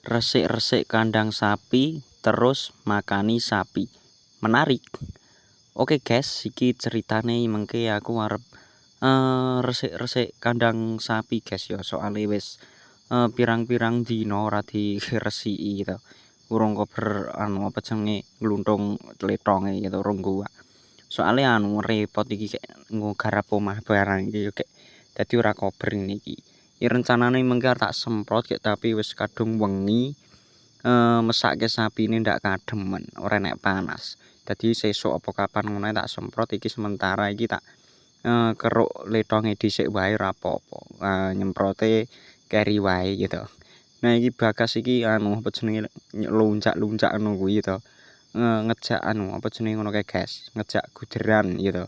Resik-resik kandang sapi terus makani sapi. Menarik. Oke guys, iki ceritane mengke aku arep resik-resik kandang sapi guys ya, soale wis pirang-pirang dina ora diresiki to. Urung kober apa jenenge gluntung tletonge gitu urung gua. Soale repot iki kek garap omah barang iki yo kek dadi ora kober ngene iki. Ya rencanane mengke tak semprot kek tapi wis kadung wengi mesake sapine ndak kademen, ora enek panas. Dadi sesuk apa kapan ngono tak semprot iki sementara iki tak keruk letonge dhisik wae ora apa-apa. Nyemprote keri wae gitu. Nah iki Bagas iki apa jenenge luncak-luncak ngono kuwi to. Ngejak apa jenenge ngono kae guys, ngejak guderan gitu.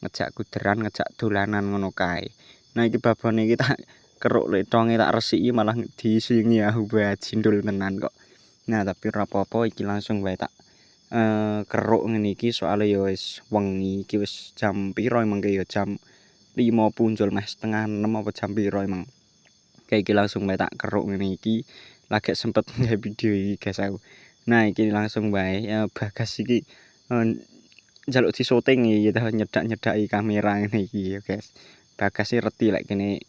Ngejak guderan, ngejak dolanan ngono kae. Nah iki babone iki tak keruk letonge tak resiki malah disingi aku bajindul tenan kok. Nah tapi ora apa-apa iki langsung wae tak keruk ngene iki soalnya ya wis wengi iki wis jam piro mengke ya jam 5 punjul meh setengah 6 apa jam piro emang. Kayak iki langsung wae tak keruk ngene iki lagi sempet nge video iki guys aku. Nah iki langsung wae Bagas iki njaluk disyuting iki to nyedak-nyedaki kamera ngene iki ya guys. Bagas sih reti lek kene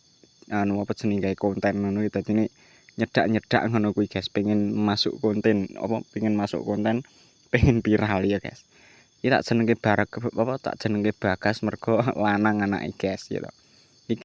apa jenenge gawe konten ngono iki dadine nyedak-nyedak ngono kuwi guys, pengen masuk konten apa pengen masuk konten pengen viral ya guys. Iki tak jenenge tak jenenge Bagas mergo lanang anake guys gitu.